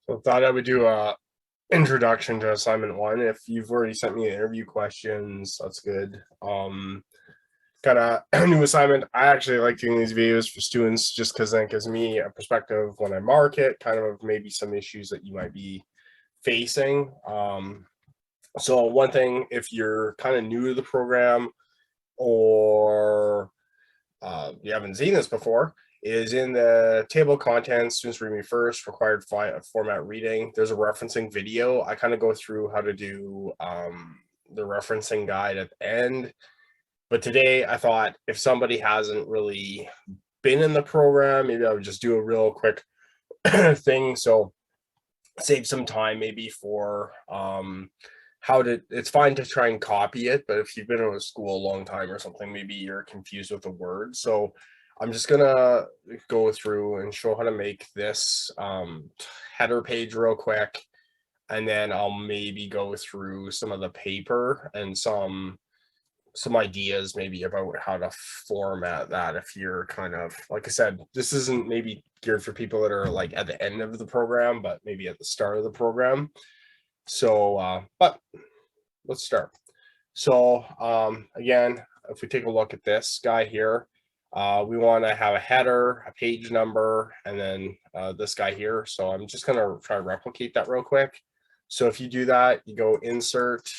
So I thought I would do a introduction to assignment one. If you've already sent me the interview questions, that's good. Kind of a new assignment. I actually like doing these videos for students just because that gives me a perspective when I market, kind of maybe some issues that you might be facing. So one thing, if you're kind of new to the program or you haven't seen this before, is in the table of contents, students read me first, required format reading. There's a referencing video. I kind of go through how to do the referencing guide at the end. But today I thought if somebody hasn't really been in the program, maybe I would just do a real quick thing. So save some time maybe for it's fine to try and copy it, but if you've been in a school a long time or something, maybe you're confused with the word. So I'm just gonna go through and show how to make this header page real quick, and then I'll maybe go through some of the paper and some ideas maybe about how to format that. If you're kind of, like I said, this isn't maybe geared for people that are like at the end of the program, but maybe at the start of the program. So but let's start. So again, if we take a look at this guy here, we want to have a header, a page number, and then this guy here. So I'm just going to try to replicate that real quick. So if you do that, you go insert,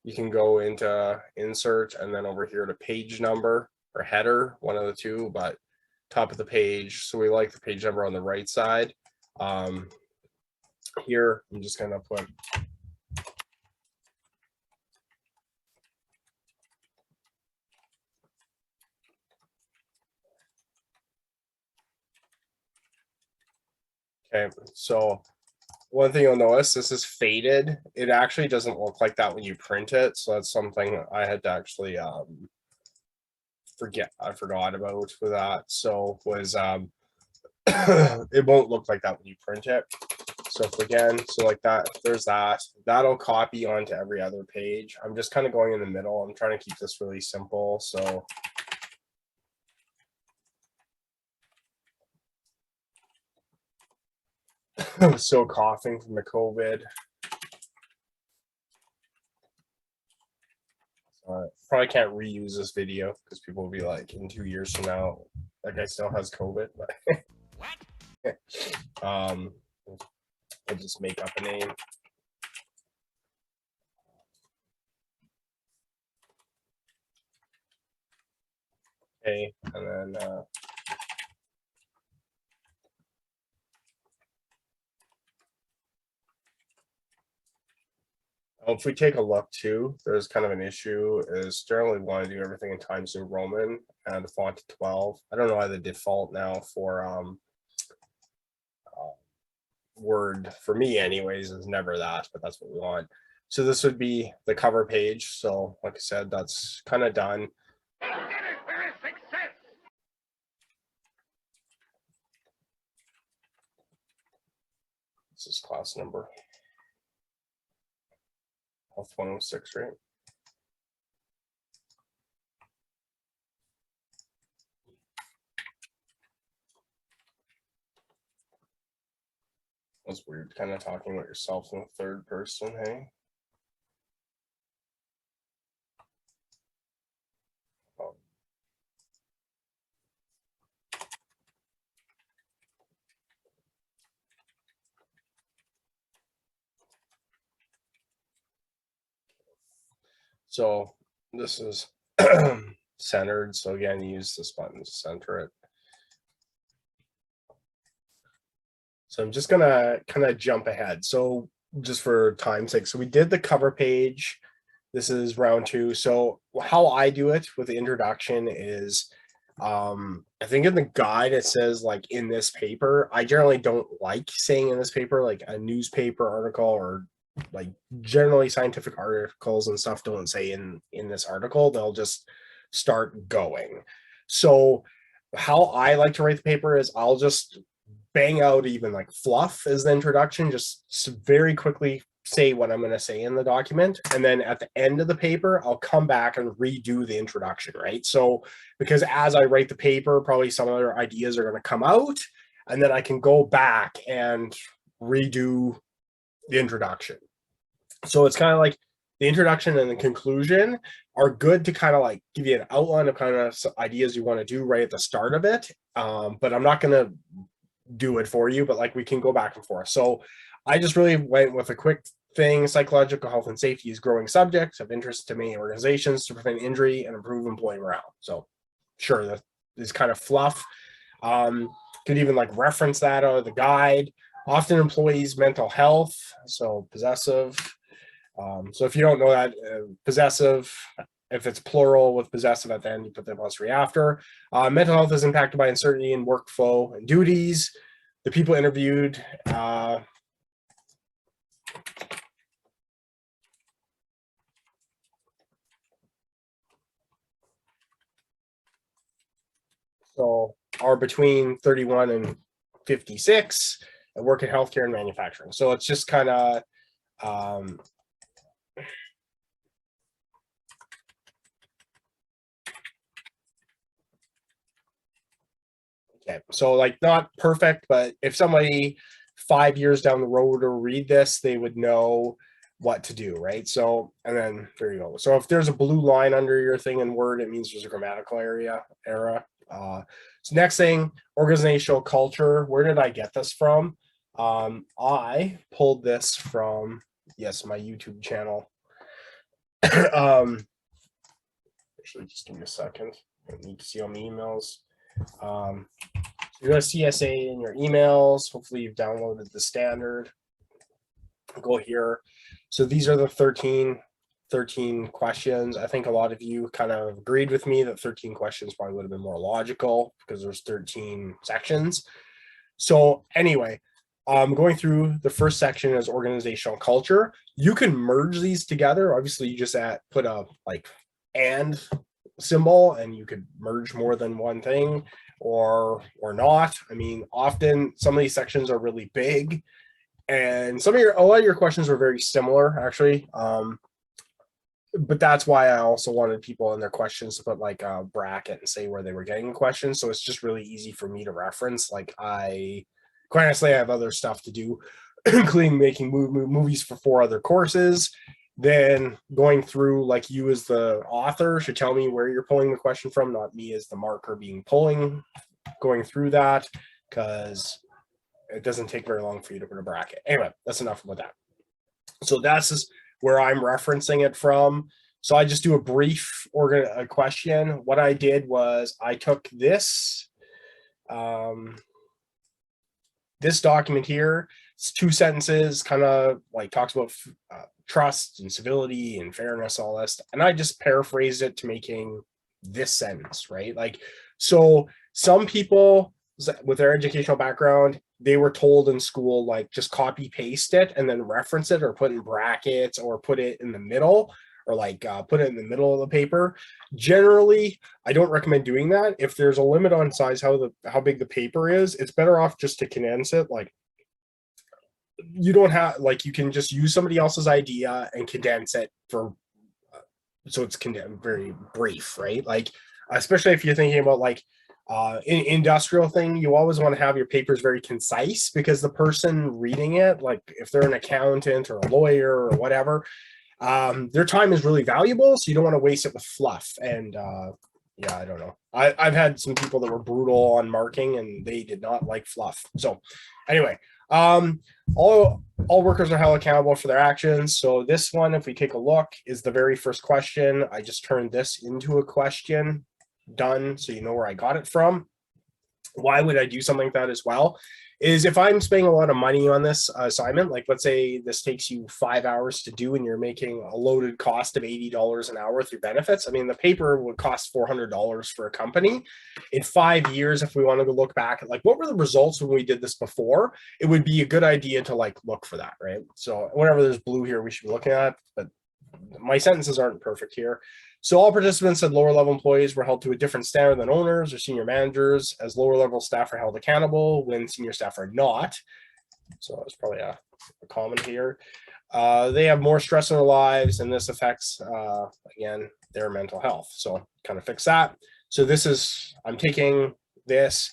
you can go into insert, and then over here to page number or header, one of the two, but top of the page. So we like the page number on the right side. Here, I'm just going to put okay, so one thing you'll notice, this is faded. It actually doesn't look like that when you print it. So that's something I had to actually I forgot about with that. So was it won't look like that when you print it. So if again, so like that, there's that. That'll copy onto every other page. I'm just kind of going in the middle. I'm trying to keep this really simple. So I'm still coughing from the COVID. Probably can't reuse this video because people will be like, in 2 years from now, that guy still has COVID. But I'll just make up a name. Okay, and then if we take a look too, there's kind of an issue is generally want to do everything in Times New Roman and the font 12. I don't know why the default now for Word for me anyways is never that, but that's what we want. So this would be the cover page. So like I said, that's kind of done. This is class number Health 106, right? That's weird, kind of talking about yourself in the third person, hey? Oh. So this is centered. So again, use this button to center it. So I'm just gonna kind of jump ahead. So just for time's sake, so we did the cover page. This is round 2. So how I do it with the introduction is, I think in the guide it says like in this paper. I generally don't like saying in this paper, like a newspaper article or like generally scientific articles and stuff don't say in this article. They'll just start going. So how I like to write the paper is I'll just bang out even like fluff as the introduction, just very quickly say what I'm going to say in the document. And then at the end of the paper, I'll come back and redo the introduction, right? So because as I write the paper, probably some other ideas are going to come out, and then I can go back and redo the introduction. So it's kind of like the introduction and the conclusion are good to kind of like give you an outline of kind of ideas you want to do right at the start of it. But I'm not going to do it for you, but like we can go back and forth. So I just really went with a quick thing. Psychological health and safety is growing subject of interest to many organizations to prevent injury and improve employee morale. So sure, that is kind of fluff. Could even like reference that out of the guide. Often employees' mental health, so possessive. So if you don't know that, possessive, if it's plural with possessive at the end, you put the apostrophe after. Mental health is impacted by uncertainty in workflow and duties. The people interviewed, so are between 31 and 56 and work in healthcare and manufacturing. So it's just kind of, okay, so like not perfect, but if somebody 5 years down the road or read this, they would know what to do, right? So, and then there you go. So if there's a blue line under your thing in Word, it means there's a grammatical error. So next thing, organizational culture. Where did I get this from? I pulled this from, yes, my YouTube channel. Actually, just give me a second. I need to see all my emails. So you're going to CSA in your emails. Hopefully you've downloaded the standard. Go here. So these are the 13 questions. I think a lot of you kind of agreed with me that 13 questions probably would have been more logical because there's 13 sections. So anyway, going through the first section is organizational culture. You can merge these together. Obviously, you just put a like and symbol and you could merge more than one thing or not. I mean, often some of these sections are really big and a lot of your questions were very similar actually. But that's why I also wanted people in their questions to put like a bracket and say where they were getting the questions. So it's just really easy for me to reference. Like quite honestly, I have other stuff to do, including making movies for 4 other courses. Then going through, like you as the author should tell me where you're pulling the question from, not me as the marker going through that, because it doesn't take very long for you to put a bracket. Anyway, that's enough about that. So that's just where I'm referencing it from. So I just do a brief question. What I did was I took this, this document here. It's 2 sentences, kind of like talks about trust and civility and fairness, all this. And I just paraphrased it to making this sentence, right? Like, so some people with their educational background, they were told in school, like just copy paste it and then reference it or put in brackets or put it in the middle or like put it in the middle of the paper. Generally, I don't recommend doing that. If there's a limit on size, how big the paper is, it's better off just to condense it. Like you don't have, like you can just use somebody else's idea and condense it for, so it's very brief, right? Like, especially if you're thinking about like, industrial thing, you always want to have your papers very concise because the person reading it, like if they're an accountant or a lawyer or whatever, their time is really valuable. So you don't want to waste it with fluff. And yeah, I don't know. I've had some people that were brutal on marking and they did not like fluff. So anyway, all workers are held accountable for their actions. So this one, if we take a look, is the very first question. I just turned this into a question. Done, so you know where I got it from. Why would I do something like that as well? Is if I'm spending a lot of money on this assignment, like let's say this takes you 5 hours to do and you're making a loaded cost of $80 an hour through benefits. I mean, the paper would cost $400 for a company. In 5 years, if we wanted to look back at like what were the results when we did this before, it would be a good idea to like look for that, right? So whenever there's blue here, we should be looking at, but my sentences aren't perfect here. So all participants said lower level employees were held to a different standard than owners or senior managers, as lower level staff are held accountable when senior staff are not. So that's probably a comment here. They have more stress in their lives, and this affects, again, their mental health. So kind of fix that. So this is, I'm taking this.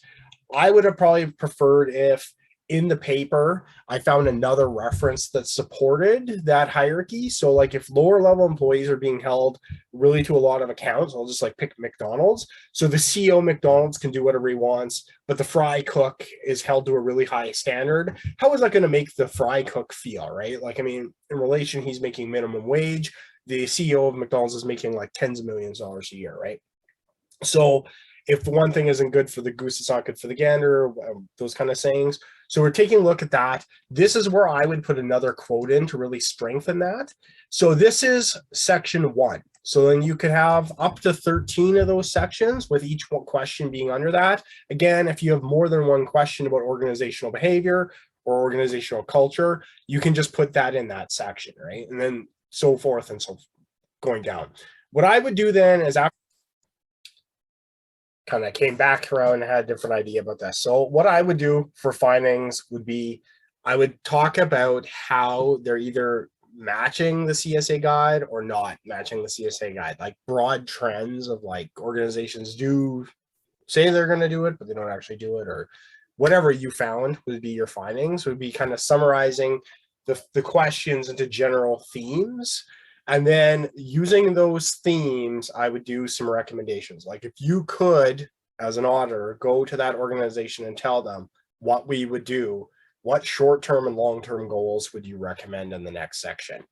I would have probably preferred if in the paper, I found another reference that supported that hierarchy. So like if lower level employees are being held really to a lot of accounts, I'll just like pick McDonald's. So the CEO of McDonald's can do whatever he wants, but the fry cook is held to a really high standard. How is that going to make the fry cook feel, right? Like, I mean, in relation, he's making minimum wage. The CEO of McDonald's is making like tens of millions of dollars a year, right? So if one thing isn't good for the goose, it's not good for the gander, those kind of sayings. So we're taking a look at that. This is where I would put another quote in to really strengthen that. So this is section 1. So then you could have up to 13 of those sections with each one question being under that. Again, if you have more than one question about organizational behavior or organizational culture, you can just put that in that section, right? And then so forth and so going down. What I would do then is after kind of came back around and had a different idea about this. So what I would do for findings would be I would talk about how they're either matching the CSA guide or not matching the CSA guide, like broad trends of like organizations do say they're going to do it, but they don't actually do it, or whatever you found would be your findings, would be kind of summarizing the questions into general themes. And then using those themes, I would do some recommendations. Like if you could, as an auditor, go to that organization and tell them what we would do, what short-term and long-term goals would you recommend in the next section?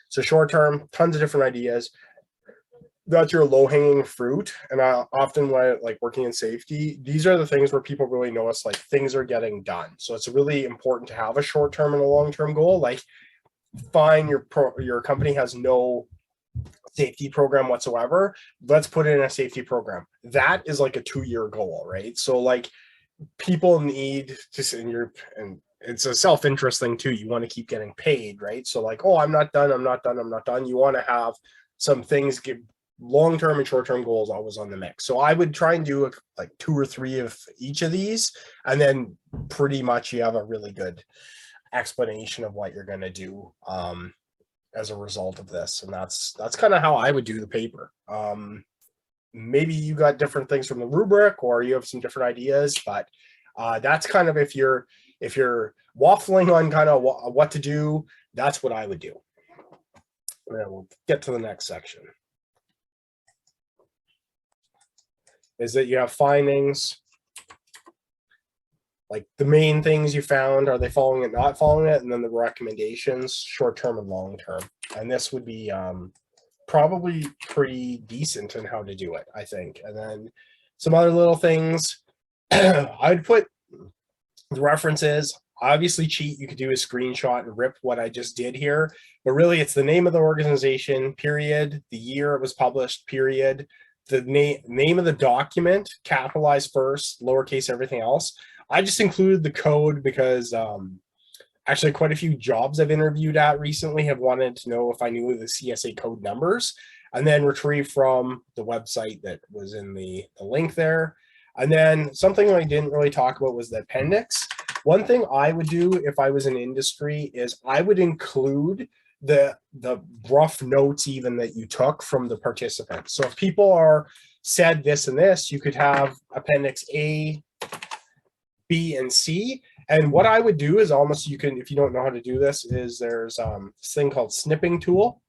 So short-term, tons of different ideas. That's your low-hanging fruit. And I often, when I like working in safety, these are the things where people really notice like things are getting done. So it's really important to have a short-term and a long-term goal. Like fine, your company has no safety program whatsoever, let's put in a safety program. That is like a 2-year goal, right? So like people need to, and it's a self-interest thing too, you want to keep getting paid, right? So like, oh, I'm not done. You want to have some things, give long-term and short-term goals always on the mix. So I would try and do like 2 or 3 of each of these, and then pretty much you have a really good explanation of what you're going to do as a result of this. And that's kind of how I would do the paper. Maybe you got different things from the rubric or you have some different ideas, but that's kind of, if you're waffling on kind of what to do, that's what I would do. And then we'll get to the next section. Is that you have findings, like the main things you found, are they following it, not following it? And then the recommendations, short-term and long-term. And this would be probably pretty decent in how to do it, I think. And then some other little things, I'd put the references. Obviously, cheat, you could do a screenshot and rip what I just did here. But really, it's the name of the organization, period, the year it was published, period, the name of the document, capitalized first, lowercase everything else. I just included the code because actually quite a few jobs I've interviewed at recently have wanted to know if I knew the CSA code numbers, and then retrieve from the website that was in the link there. And then something I didn't really talk about was the appendix. One thing I would do if I was in industry is I would include the rough notes even that you took from the participants. So if people are said this and this, you could have appendix A, B, and C. And what I would do is almost, you can, if you don't know how to do this, is there's this thing called snipping tool.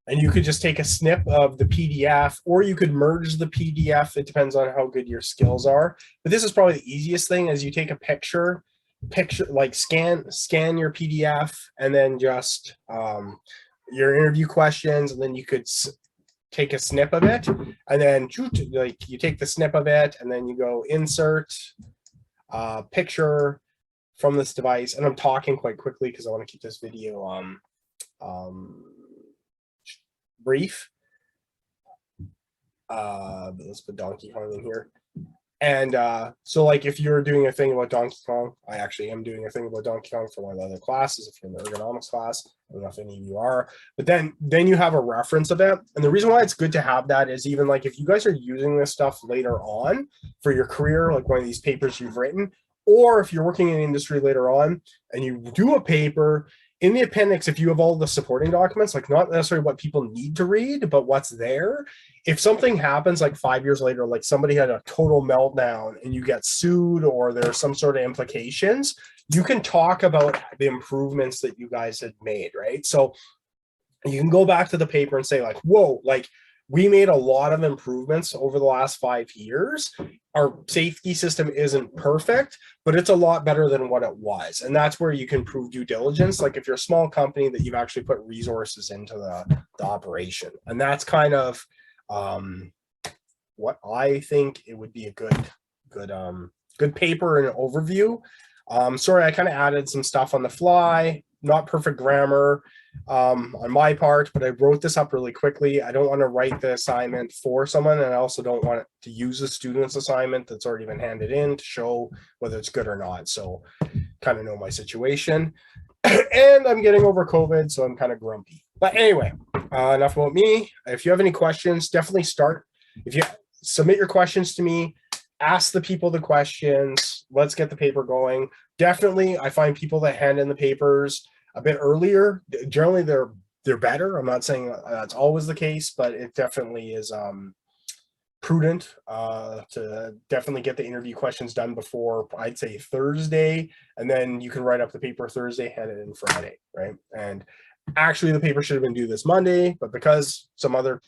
And you could just take a snip of the PDF, or you could merge the PDF. It depends on how good your skills are. But this is probably the easiest thing, is you take a picture, like scan your PDF, and then just your interview questions, and then you could take a snip of it, and then like you take the snip of it, and then you go insert picture from this device. And I'm talking quite quickly because I want to keep this video brief. But let's put Donkey Kong in here. And so like if you're doing a thing about Donkey Kong, I actually am doing a thing about Donkey Kong for one of the other classes, if you're in the ergonomics class. I don't know if any of you are, but then you have a reference of it. And the reason why it's good to have that is, even like if you guys are using this stuff later on for your career, like one of these papers you've written, or if you're working in industry later on and you do a paper, in the appendix, if you have all the supporting documents, like not necessarily what people need to read, but what's there, if something happens like 5 years later, like somebody had a total meltdown and you get sued or there's some sort of implications, you can talk about the improvements that you guys had made, right? So you can go back to the paper and say like, whoa, like we made a lot of improvements over the last 5 years. Our safety system isn't perfect, but it's a lot better than what it was. And that's where you can prove due diligence. Like if you're a small company that you've actually put resources into the operation. And that's kind of what I think it would be a good paper and overview. Sorry, I kind of added some stuff on the fly, not perfect grammar on my part, but I wrote this up really quickly. I don't want to write the assignment for someone, and I also don't want to use a student's assignment that's already been handed in to show whether it's good or not. So kind of know my situation. And I'm getting over COVID, so I'm kind of grumpy. But anyway, enough about me. If you have any questions, definitely start. If you submit your questions to me, ask the people the questions. Let's get the paper going. Definitely, I find people that hand in the papers a bit earlier, generally they're better. I'm not saying that's always the case, but it definitely is prudent to definitely get the interview questions done before, I'd say, Thursday, and then you can write up the paper Thursday, hand it in Friday, right? And actually the paper should have been due this Monday, but because some other